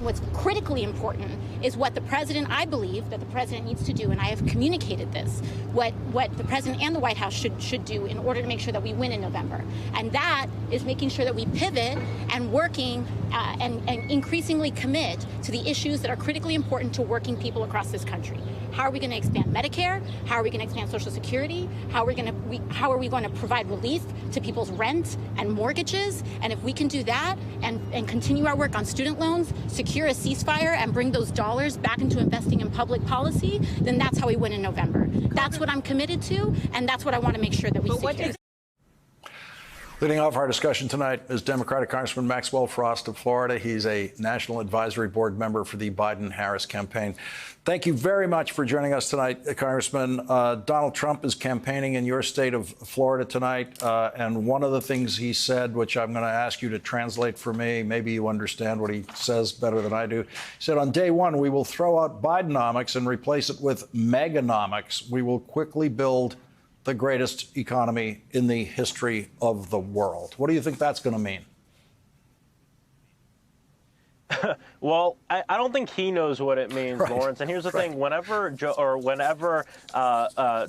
What's critically important is what the president, I believe that the president needs to do, and I have communicated this, what the president and the White House should do in order to make sure that we win in November. And that is making sure that we pivot and working and increasingly commit to the issues that are critically important to working people across this country. How are we going to expand Medicare? How are we going to expand Social Security? How are we going to provide relief to people's rent and mortgages? And if we can do that and continue our work on student loans, secure a ceasefire, and bring those dollars back into investing in public policy, then that's how we win in November. That's what I'm committed to, and that's what I want to make sure that we secure. Leading off our discussion tonight is Democratic Congressman Maxwell Frost of Florida. He's a National Advisory Board member for the Biden-Harris campaign. Thank you very much for joining us tonight, Congressman. Donald Trump is campaigning in your state of Florida tonight, and one of the things he said, which I'm going to ask you to translate for me, maybe you understand what he says better than I do. He said, on day one, we will throw out Bidenomics and replace it with Meganomics. We will quickly build the greatest economy in the history of the world. What do you think that's going to mean? Well, I don't think he knows what it means, right, Lawrence. And here's the thing: whenever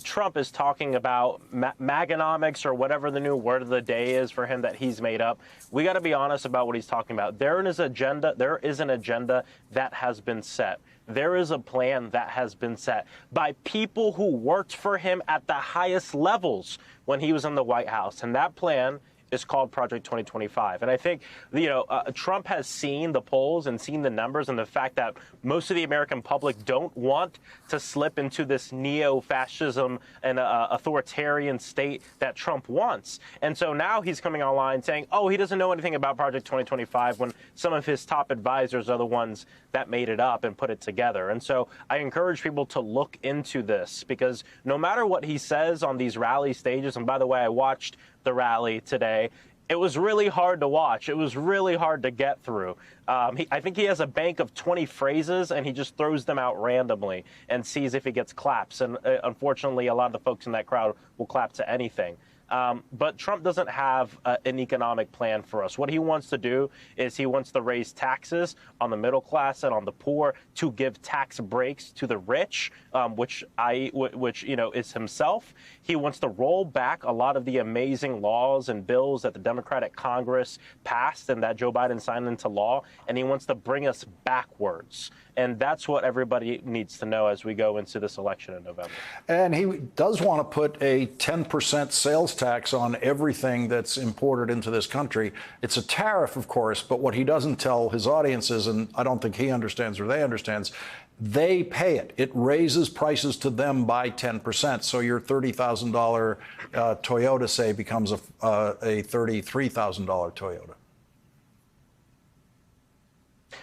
Trump is talking about Maganomics or whatever the new word of the day is for him that he's made up, we got to be honest about what he's talking about. There is an agenda that has been set. There is a plan that has been set by people who worked for him at the highest levels when he was in the White House, and that plan is called Project 2025. And I think, Trump has seen the polls and seen the numbers and the fact that most of the American public don't want to slip into this neo-fascism and authoritarian state that Trump wants. And so now he's coming online saying, oh, he doesn't know anything about Project 2025 when some of his top advisors are the ones that made it up and put it together. And so I encourage people to look into this, because no matter what he says on these rally stages, and by the way, I watched the rally today, it was really hard to watch. It was really hard to get through. I think he has a bank of 20 phrases, and he just throws them out randomly and sees if he gets claps. And unfortunately, a lot of the folks in that crowd will clap to anything. But Trump doesn't have an economic plan for us. What he wants to do is he wants to raise taxes on the middle class and on the poor, to give tax breaks to the rich, which is himself. He wants to roll back a lot of the amazing laws and bills that the Democratic Congress passed and that Joe Biden signed into law, and he wants to bring us backwards. And that's what everybody needs to know as we go into this election in November. And he does want to put a 10% sales tax on everything that's imported into this country. It's a tariff, of course, but what he doesn't tell his audiences, and I don't think he understands or they understands, they pay it. It raises prices to them by 10%. So your $30,000 Toyota, say, becomes a $33,000 Toyota.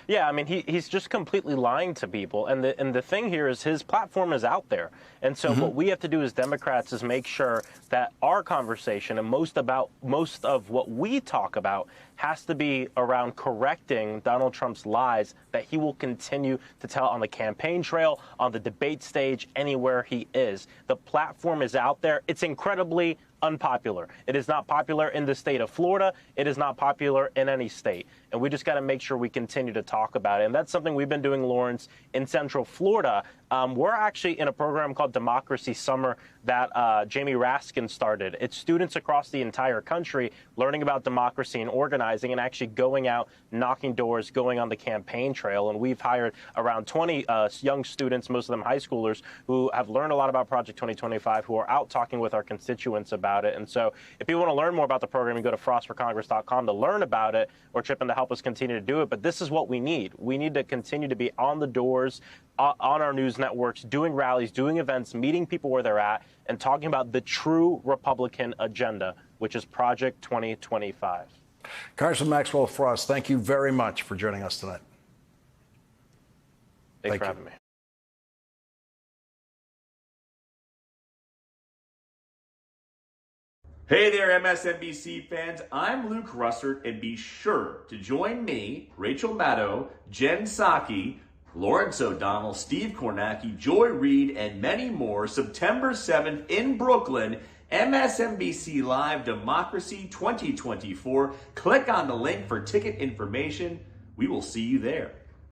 Yeah, I mean, he's just completely lying to people. And the thing here is his platform is out there. And so what we have to do as Democrats is make sure that our conversation and most of what we talk about has to be around correcting Donald Trump's lies that he will continue to tell on the campaign trail, on the debate stage, anywhere he is. The platform is out there. It's incredibly unpopular. It is not popular in the state of Florida. It is not popular in any state. And we just got to make sure we continue to talk about it. And that's something we've been doing, Lawrence, in Central Florida. We're actually in a program called Democracy Summer that Jamie Raskin started. It's students across the entire country learning about democracy and organizing and actually going out, knocking doors, going on the campaign trail. And we've hired around 20 young students, most of them high schoolers, who have learned a lot about Project 2025, who are out talking with our constituents about it. And so if you want to learn more about the program, you go to frostforcongress.com to learn about it, or chip in to help us continue to do it. But this is what we need. We need to continue to be on the doors, on our news networks, doing rallies, doing events, meeting people where they're at, and talking about the true Republican agenda, which is Project 2025. Congressman Maxwell Frost, thank you very much for joining us tonight. Thanks for having me. Hey there, MSNBC fans. I'm Luke Russert, and be sure to join me, Rachel Maddow, Jen Psaki, Lawrence O'Donnell, Steve Kornacki, Joy Reid, and many more September 7th in Brooklyn, MSNBC Live Democracy 2024. Click on the link for ticket information. We will see you there.